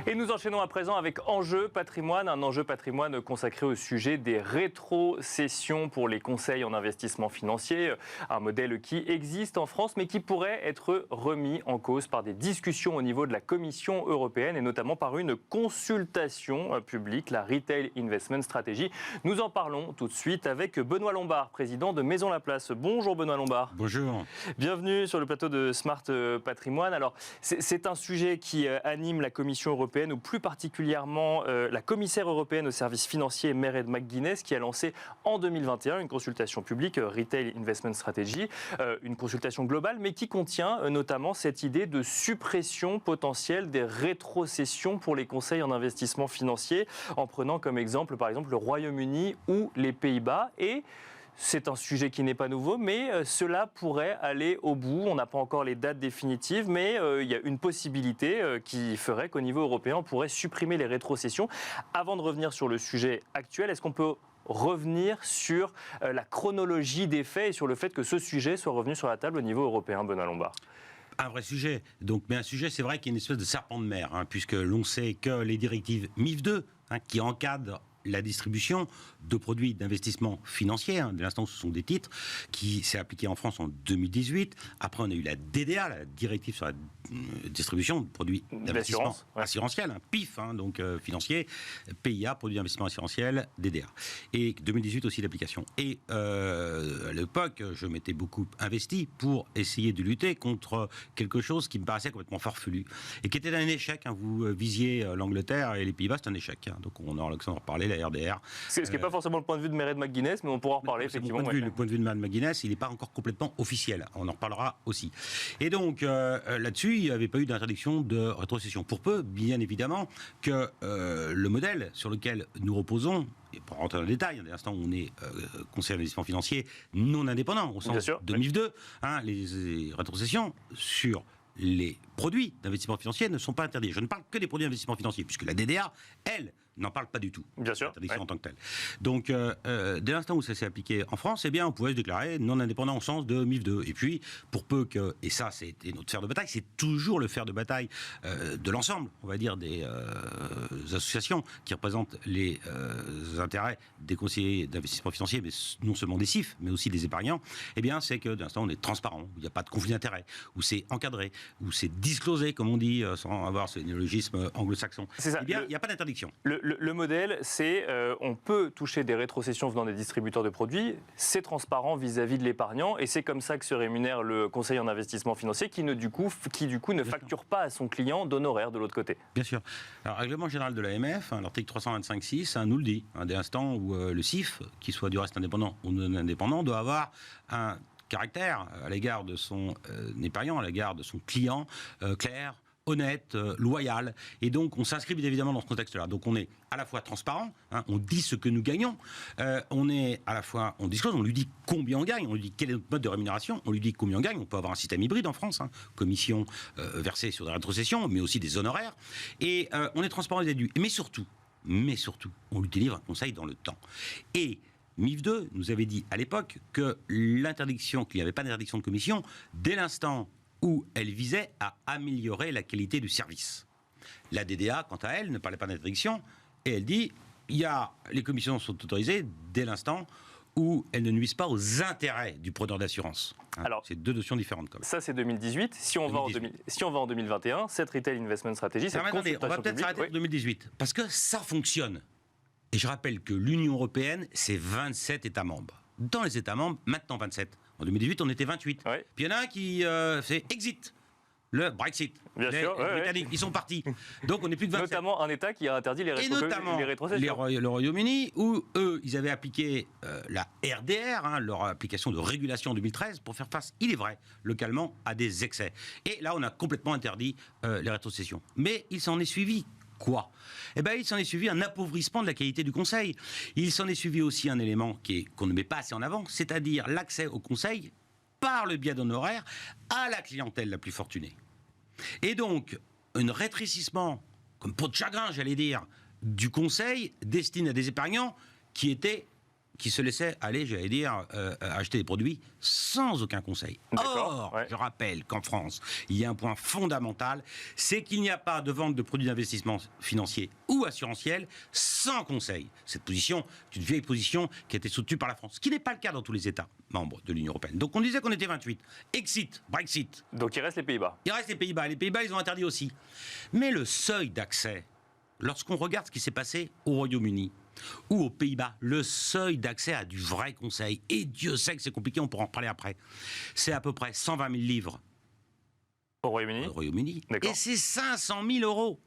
Et nous enchaînons à présent avec Enjeu Patrimoine, un enjeu patrimoine consacré au sujet des rétrocessions pour les conseils en investissement financier, un modèle qui existe en France mais qui pourrait être remis en cause par des discussions au niveau de la Commission européenne et notamment par une consultation publique, la Retail Investment Strategy. Nous en parlons tout de suite avec Benoît Lombard, président de Maison Laplace. Bonjour Benoît Lombard. Bonjour. Bienvenue sur le plateau de Smart Patrimoine. Alors, c'est un sujet qui anime la Commission européenne, ou plus particulièrement la commissaire européenne aux services financiers, Mairead McGuinness, qui a lancé en 2021 une consultation publique, Retail Investment Strategy, une consultation globale, mais qui contient notamment cette idée de suppression potentielle des rétrocessions pour les conseils en investissement financier, en prenant comme exemple, par exemple, le Royaume-Uni ou les Pays-Bas. Et c'est un sujet qui n'est pas nouveau, mais cela pourrait aller au bout. On n'a pas encore les dates définitives, mais il y a une possibilité qui ferait qu'au niveau européen, on pourrait supprimer les rétrocessions. Avant de revenir sur le sujet actuel, est-ce qu'on peut revenir sur la chronologie des faits et sur le fait que ce sujet soit revenu sur la table au niveau européen, Benoît Lombard? Un vrai sujet. Mais un sujet, c'est vrai, qui est une espèce de serpent de mer, puisque l'on sait que les directives MIF 2, qui encadrent la distribution de produits d'investissement financier, dès l'instant où ce sont des titres, qui s'est appliquée en France en 2018. Après, on a eu la DDA, la directive sur la distribution de produits d'investissement assurantiel, PIF, donc financier, PIA, produits d'investissement assurantiel, DDA. Et 2018 aussi l'application. Et à l'époque, je m'étais beaucoup investi pour essayer de lutter contre quelque chose qui me paraissait complètement farfelu et qui était un échec. Vous visiez l'Angleterre et les Pays-Bas, c'est un échec. Donc on aura l'occasion d'en reparler. La RDR. Ce qui n'est pas forcément le point de vue de Mairead McGuinness, mais on pourra en reparler effectivement. Le point de vue de Mairead McGuinness, il n'est pas encore complètement officiel. On en reparlera aussi. Et donc, là-dessus, il n'y avait pas eu d'interdiction de rétrocession. Pour peu, bien évidemment, que le modèle sur lequel nous reposons, et pour rentrer dans le détail, dès l'instant où on est conseiller d'investissement financier non indépendant, au sens de MIF 2, les rétrocessions sur les produits d'investissement financier ne sont pas interdits. Je ne parle que des produits d'investissement financier, puisque la DDA, elle, n'en parle pas du tout. Bien sûr. L'interdiction en tant que telle. Donc, dès l'instant où ça s'est appliqué en France, on pouvait se déclarer non indépendant au sens de MIF 2. Et puis, pour peu que, et ça, c'était notre fer de bataille, c'est toujours le fer de bataille de l'ensemble, on va dire, des associations qui représentent les intérêts des conseillers d'investissement financier, mais non seulement des CIF, mais aussi des épargnants, c'est que, dès l'instant, on est transparent, où il n'y a pas de conflit d'intérêts, où c'est encadré, où c'est disclosé, comme on dit, sans avoir ce néologisme anglo-saxon. Il n'y a pas d'interdiction. Le modèle, c'est on peut toucher des rétrocessions venant des distributeurs de produits, c'est transparent vis-à-vis de l'épargnant, et c'est comme ça que se rémunère le conseiller en investissement financier qui du coup ne facture pas à son client d'honoraires de l'autre côté. Bien sûr. Alors, règlement général de l'AMF, l'article 325.6 nous le dit, dès l'instant où le CIF, qu'il soit du reste indépendant ou non indépendant, doit avoir un caractère à l'égard de son épargnant, à l'égard de son client, clair, honnête, loyal. Et donc, on s'inscrit bien évidemment dans ce contexte-là. Donc, on est à la fois transparent, on dit ce que nous gagnons, on est à la fois, on disclose, on lui dit combien on gagne, on lui dit quel est notre mode de rémunération, on lui dit combien on gagne. On peut avoir un système hybride en France, commission versée sur des rétrocessions, mais aussi des honoraires. Et on est transparent vis-à-vis. Mais surtout, on lui délivre un conseil dans le temps. Et MIF 2 nous avait dit à l'époque que l'interdiction, qu'il n'y avait pas d'interdiction de commission, dès l'instant où elle visait à améliorer la qualité du service. La DDA, quant à elle, ne parlait pas d'interdiction, et elle dit les commissions sont autorisées dès l'instant où elles ne nuisent pas aux intérêts du preneur d'assurance. Alors, c'est deux notions différentes. Quand même. Ça, c'est 2018. Si on va en 2021, cette Retail Investment Strategy, cette consultation publique... On va peut-être s'arrêter en 2018, parce que ça fonctionne. Et je rappelle que l'Union européenne, c'est 27 États membres. Dans les États membres, maintenant 27. En 2018, on était 28. Ouais. Puis il y en a un qui fait exit. Le Brexit. Bien sûr. Les Britanniques, ils sont partis. Donc on n'est plus que 27. Notamment un État qui a interdit les rétrocessions. Le Royaume-Uni, où eux, ils avaient appliqué la RDR, leur application de régulation en 2013, pour faire face, il est vrai, localement, à des excès. Et là, on a complètement interdit les rétrocessions. Mais il s'en est suivi quoi ? Il s'en est suivi un appauvrissement de la qualité du conseil. Il s'en est suivi aussi un élément qu'on ne met pas assez en avant, c'est-à-dire l'accès au conseil par le biais d'honoraires à la clientèle la plus fortunée. Et donc, un rétrécissement, comme peau de chagrin, j'allais dire, du conseil destiné à des épargnants qui étaient qui se laissaient aller, j'allais dire, acheter des produits sans aucun conseil. Or, je rappelle qu'en France, il y a un point fondamental, c'est qu'il n'y a pas de vente de produits d'investissement financier ou assurantiel sans conseil. Cette position est une vieille position qui a été soutenue par la France, ce qui n'est pas le cas dans tous les États membres de l'Union européenne. Donc on disait qu'on était 28. Exit, Brexit. Donc il reste les Pays-Bas. Il reste les Pays-Bas. Les Pays-Bas, ils ont interdit aussi. Mais le seuil d'accès, lorsqu'on regarde ce qui s'est passé au Royaume-Uni, ou aux Pays-Bas, le seuil d'accès à du vrai conseil, et Dieu sait que c'est compliqué, on pourra en parler après, c'est à peu près 120 000 livres au Royaume-Uni. Au Royaume-Uni. Et c'est 500 000 euros.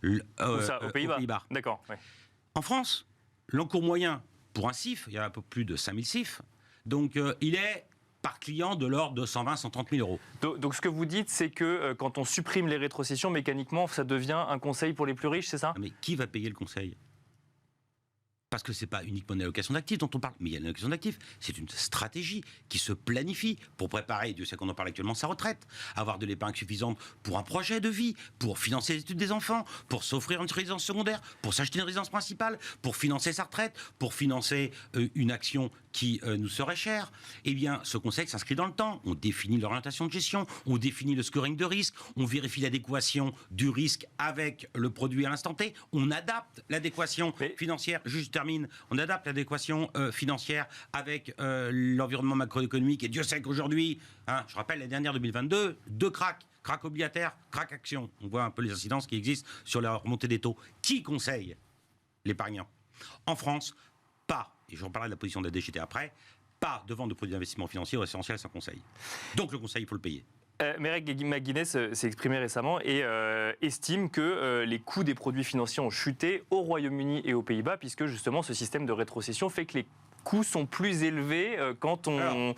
Aux Pays-Bas. D'accord. Ouais. En France, l'encours moyen pour un CIF, il y a un peu plus de 5 000 CIF, donc il est par client de l'ordre de 120 130 000 euros. Donc ce que vous dites, c'est que quand on supprime les rétrocessions, mécaniquement, ça devient un conseil pour les plus riches, c'est ça ? Mais qui va payer le conseil ? Parce que ce n'est pas uniquement une allocation d'actifs dont on parle, mais il y a une allocation d'actifs. C'est une stratégie qui se planifie pour préparer, Dieu sait qu'on en parle actuellement, sa retraite, avoir de l'épargne suffisante pour un projet de vie, pour financer les études des enfants, pour s'offrir une résidence secondaire, pour s'acheter une résidence principale, pour financer sa retraite, pour financer une action qui nous serait chère. Eh bien, ce conseil s'inscrit dans le temps. On définit l'orientation de gestion, on définit le scoring de risque, on vérifie l'adéquation du risque avec le produit à l'instant T, on adapte l'adéquation financière, on adapte l'adéquation financière avec l'environnement macroéconomique. Et Dieu sait qu'aujourd'hui, je rappelle, l'année dernière, 2022, 2 cracks. Crack obligataire, crack action. On voit un peu les incidences qui existent sur la remontée des taux. Qui conseille l'épargnant ? En France, pas, et je reparlerai de la position de la DGT après, pas de vente de produits d'investissement financier ou essentiel sans conseil. Donc le conseil, il faut le payer. Mairead McGuinness s'est exprimé récemment et estime que les coûts des produits financiers ont chuté au Royaume-Uni et aux Pays-Bas, puisque justement ce système de rétrocession fait que les coûts sont plus élevés quand on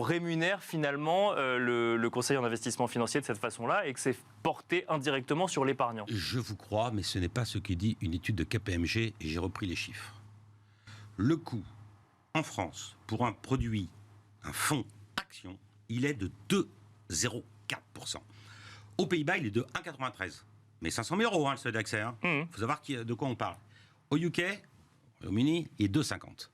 rémunère finalement le conseiller en investissement financier de cette façon-là, et que c'est porté indirectement sur l'épargnant. Je vous crois, mais ce n'est pas ce que dit une étude de KPMG, et j'ai repris les chiffres. Le coût en France pour un produit, un fonds action, il est de 2,04%. Aux Pays-Bas, il est de 1,93%. Mais 500 000 euros, le seuil d'accès. Il faut savoir de quoi on parle. Au UK, au Royaume-Uni, il est 2,50%.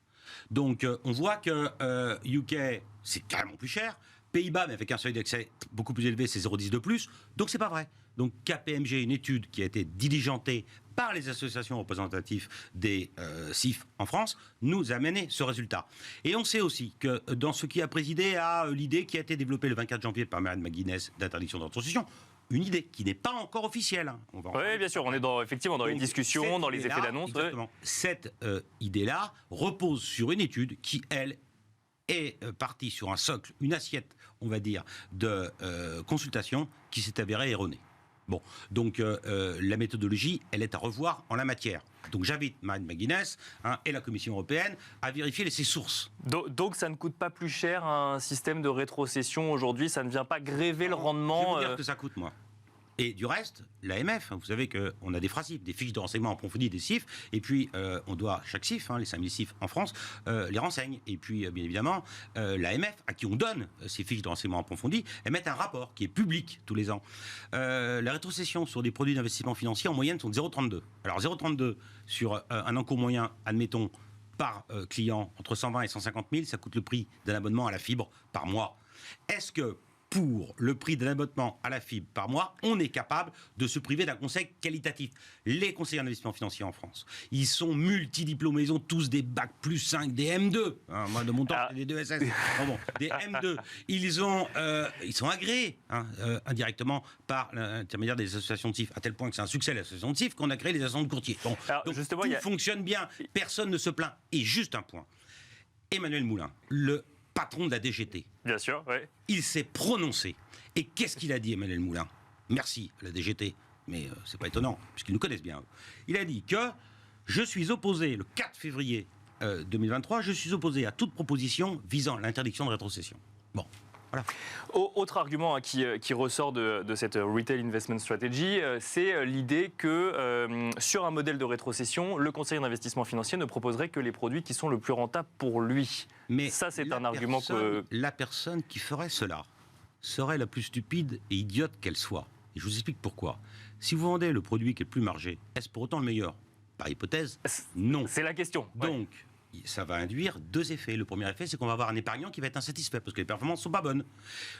Donc, on voit que UK, c'est carrément plus cher. Pays-Bas, mais avec un seuil d'accès beaucoup plus élevé, c'est 0,10 de plus. Donc, c'est pas vrai. Donc, KPMG, une étude qui a été diligentée par les associations représentatives des CIF en France, nous a amené ce résultat. Et on sait aussi que dans ce qui a présidé à l'idée qui a été développée le 24 janvier par Mairead McGuinness d'interdiction de rétrocession, une idée qui n'est pas encore officielle. Oui, bien sûr, on est effectivement dans les discussions, dans les effets d'annonce. Exactement. Cette idée-là repose sur une étude qui, elle, est partie sur un socle, une assiette, on va dire, de consultation qui s'est avérée erronée. Bon, donc la méthodologie, elle est à revoir en la matière. Donc j'invite Mairead McGuinness et la Commission européenne à vérifier ses sources. Donc ça ne coûte pas plus cher un système de rétrocession aujourd'hui, ça ne vient pas gréver le rendement. Je vais vous dire que ça coûte, moi. Et du reste, l'AMF, vous savez qu'on a des FRACIF, des fiches de renseignement approfondies des CIF, et puis on doit, chaque CIF, les 5000 CIF en France, les renseigne. Et puis, bien évidemment, l'AMF, à qui on donne ces fiches de renseignement approfondies, émettent un rapport qui est public tous les ans. La rétrocession sur des produits d'investissement financier, en moyenne, sont de 0,32. Alors 0,32 sur un encours moyen, admettons, par client, entre 120 et 150 000, ça coûte le prix d'un abonnement à la fibre par mois. Est-ce que pour le prix d'un abonnement à la fibre par mois, on est capable de se priver d'un conseil qualitatif? Les conseillers en investissement financier en France, ils sont multidiplômés, ils ont tous des bacs plus 5, des M2. Moi, de mon temps, c'était des 2 SS. Des M2. Ils sont agréés indirectement par l'intermédiaire des associations de CIF, à tel point que c'est un succès l'association de CIF qu'on a créé les associations de courtiers. Bon, donc justement, tout fonctionne bien, personne ne se plaint. Et juste un point, Emmanuel Moulin, le patron de la DGT. Bien sûr, oui. Il s'est prononcé. Et qu'est-ce qu'il a dit, Emmanuel Moulin? Merci à la DGT, mais c'est pas étonnant, puisqu'ils nous connaissent bien. Il a dit que je suis opposé, le 4 février 2023, je suis opposé à toute proposition visant l'interdiction de rétrocession. Bon. Voilà. Autre argument qui ressort de cette Retail Investment Strategy, c'est l'idée que sur un modèle de rétrocession, le conseiller d'investissement financier ne proposerait que les produits qui sont le plus rentables pour lui. Mais ça, c'est un argument que... La personne qui ferait cela serait la plus stupide et idiote qu'elle soit. Et je vous explique pourquoi. Si vous vendez le produit qui est le plus margé, est-ce pour autant le meilleur? Par hypothèse, non. C'est la question. Donc, ça va induire deux effets. Le premier effet, c'est qu'on va avoir un épargnant qui va être insatisfait parce que les performances ne sont pas bonnes.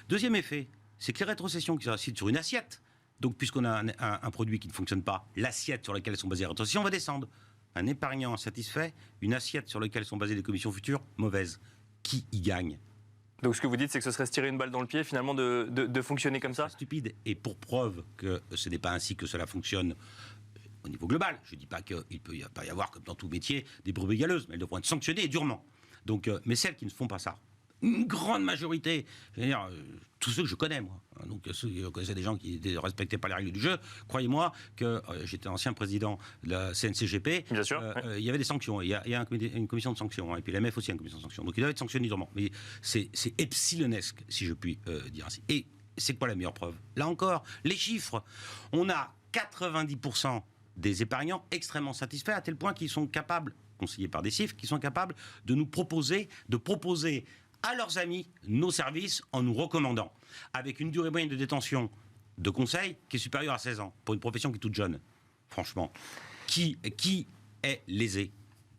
Deuxième effet, c'est que les rétrocessions qui résident sur une assiette, donc puisqu'on a un produit qui ne fonctionne pas, l'assiette sur laquelle sont basées les rétrocessions va descendre. Un épargnant insatisfait, une assiette sur laquelle sont basées les commissions futures, mauvaise. Qui y gagne? Donc ce que vous dites, c'est que ce serait se tirer une balle dans le pied finalement de fonctionner comme ça? C'est stupide. Et pour preuve que ce n'est pas ainsi que cela fonctionne au niveau global, je ne dis pas qu'il peut pas y avoir, comme dans tout métier, des brebis galeuses, mais elles devront être sanctionnées et durement. Donc, mais celles qui ne font pas ça, une grande majorité, je veux dire, tous ceux que je connais, moi, donc ceux qui connaissaient des gens qui ne respectaient pas les règles du jeu, croyez-moi que j'étais ancien président de la CNCGP, bien sûr, il y avait des sanctions, il y a une commission de sanctions, et puis l'AMF aussi a une commission de sanctions, donc ils doivent être sanctionnés durement, mais c'est epsilonesque, si je puis dire ainsi. Et c'est quoi la meilleure preuve? Là encore, les chiffres, on a 90% des épargnants extrêmement satisfaits, à tel point qu'ils sont capables, conseillés par des chiffres, qui sont capables de nous proposer à leurs amis nos services en nous recommandant, avec une durée moyenne de détention de conseil qui est supérieure à 16 ans, pour une profession qui est toute jeune. Franchement, qui est lésé?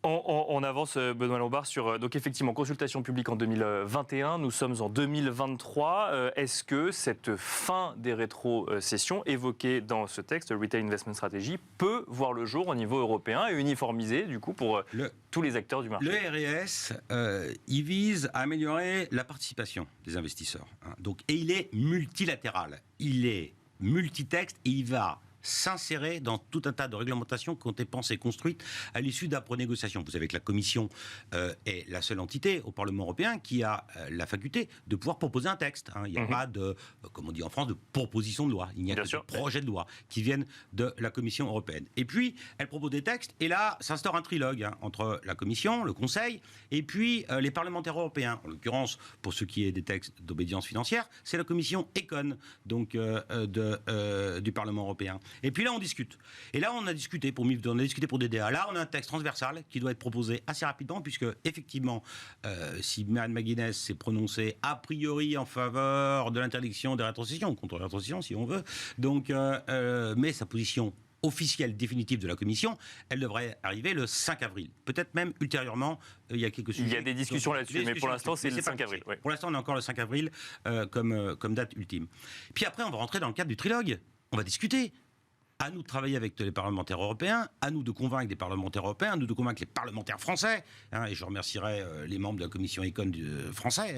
On avance, Benoît Lombard, sur donc effectivement consultation publique en 2021. Nous sommes en 2023. Est-ce que cette fin des rétrocessions évoquée dans ce texte, Retail Investment Strategy, peut voir le jour au niveau européen et uniformisé du coup pour tous les acteurs du marché? Le RES, il vise à améliorer la participation des investisseurs. Donc, et il est multilatéral, il est multitexte et il va s'insérer dans tout un tas de réglementations qui ont été pensées et construites à l'issue d'âpres négociations. Vous savez que la Commission est la seule entité au Parlement européen qui a la faculté de pouvoir proposer un texte. Il n'y a pas de, comme on dit en France, de proposition de loi. Il n'y a que des projets de loi qui viennent de la Commission européenne. Et puis, elle propose des textes, et là, s'instaure un trilogue entre la Commission, le Conseil, et puis les parlementaires européens. En l'occurrence, pour ce qui est des textes d'obédience financière, c'est la Commission Econ, donc du Parlement européen. Et puis là, on discute. Et là, on a discuté pour DDA. Là, on a un texte transversal qui doit être proposé assez rapidement, puisque, effectivement, si Marianne McGuinness s'est prononcée a priori en faveur de l'interdiction des rétrocessions, contre les rétrocessions, si on veut, donc, mais sa position officielle, définitive de la Commission, elle devrait arriver le 5 avril. Peut-être même ultérieurement, il y a quelques sujets. Il y a des discussions là-dessus, mais pour l'instant, c'est le 5 avril. Oui. Pour l'instant, on a encore le 5 avril comme date ultime. Puis après, on va rentrer dans le cadre du trilogue. On va discuter. À nous de travailler avec les parlementaires européens, à nous de convaincre les parlementaires européens, à nous de convaincre les parlementaires français, et je remercierai les membres de la commission Econ français,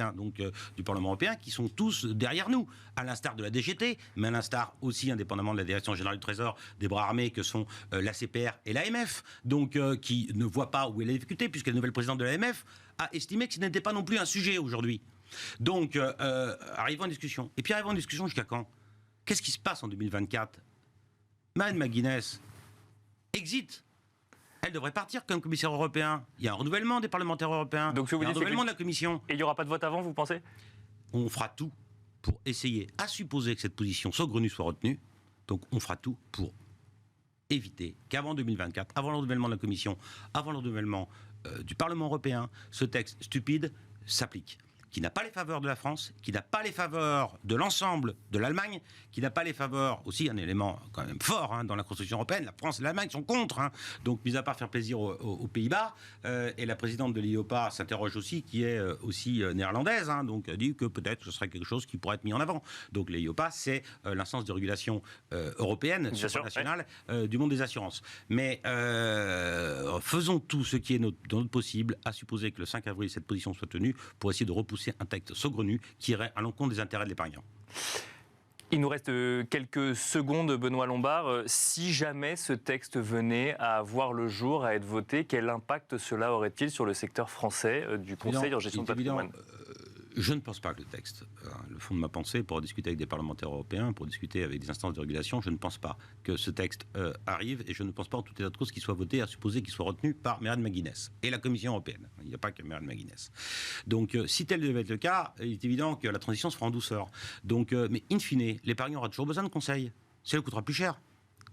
du Parlement européen, qui sont tous derrière nous, à l'instar de la DGT, mais à l'instar aussi, indépendamment de la Direction générale du Trésor, des bras armés que sont l'ACPR et l'AMF, donc qui ne voient pas où est la difficulté, puisque la nouvelle présidente de l'AMF a estimé que ce n'était pas non plus un sujet aujourd'hui. Donc, arrivons en discussion. Et puis arrivons en discussion jusqu'à quand? Qu'est-ce qui se passe en 2024? Marianne McGuinness exit. Elle devrait partir comme commissaire européen. Il y a un renouvellement des parlementaires européens. Donc, il y a un renouvellement de la Commission. Et il n'y aura pas de vote avant, vous pensez? On fera tout pour essayer, à supposer que cette position saugrenue soit retenue, donc on fera tout pour éviter qu'avant 2024, avant le renouvellement de la Commission, avant le renouvellement du Parlement européen, ce texte stupide s'applique. Qui n'a pas les faveurs de la France, qui n'a pas les faveurs de l'ensemble de l'Allemagne, qui n'a pas les faveurs, aussi un élément quand même fort dans la construction européenne, la France et l'Allemagne sont contre. Donc, mis à part faire plaisir aux Pays-Bas, et la présidente de l'IOPA s'interroge aussi, qui est aussi néerlandaise, donc elle dit que peut-être ce serait quelque chose qui pourrait être mis en avant. Donc, l'IOPA, c'est l'instance de régulation européenne, supranationale, du monde des assurances. Mais faisons tout ce qui est dans notre possible, à supposer que le 5 avril, cette position soit tenue, pour essayer de repousser un texte saugrenu qui irait à l'encontre des intérêts de l'épargnant. Il nous reste quelques secondes, Benoît Lombard. Si jamais ce texte venait à voir le jour, à être voté, quel impact cela aurait-il sur le secteur français du Conseil en gestion de patrimoine? Je ne pense pas que le texte, le fond de ma pensée, pour discuter avec des parlementaires européens, pour discuter avec des instances de régulation, je ne pense pas que ce texte arrive, et je ne pense pas en tout état de cause qu'il soit voté, à supposer qu'il soit retenu par Marianne McGuinness et la Commission européenne. Il n'y a pas que Marianne McGuinness. Donc, si tel devait être le cas, il est évident que la transition se fera en douceur. Donc, mais in fine, l'épargnant aura toujours besoin de conseils. Ça lui coûtera plus cher.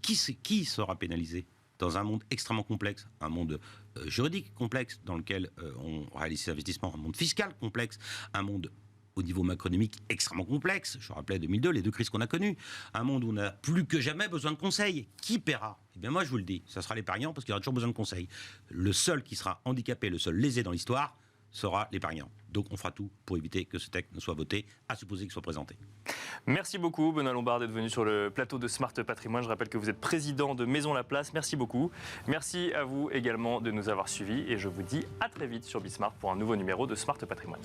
Qui sera pénalisé dans un monde extrêmement complexe, un monde juridique complexe dans lequel on réalise ses investissements, un monde fiscal complexe, un monde au niveau macroéconomique extrêmement complexe. Je rappelais 2002, les deux crises qu'on a connues. Un monde où on a plus que jamais besoin de conseils. Qui paiera? Eh bien moi je vous le dis, ça sera l'épargnant parce qu'il y aura toujours besoin de conseils. Le seul qui sera handicapé, le seul lésé dans l'histoire, sera l'épargnant. Donc on fera tout pour éviter que ce texte ne soit voté, à supposer qu'il soit présenté. Merci beaucoup Benoît Lombard d'être venu sur le plateau de Smart Patrimoine. Je rappelle que vous êtes président de Maison Laplace. Merci beaucoup. Merci à vous également de nous avoir suivis et je vous dis à très vite sur Bismart pour un nouveau numéro de Smart Patrimoine.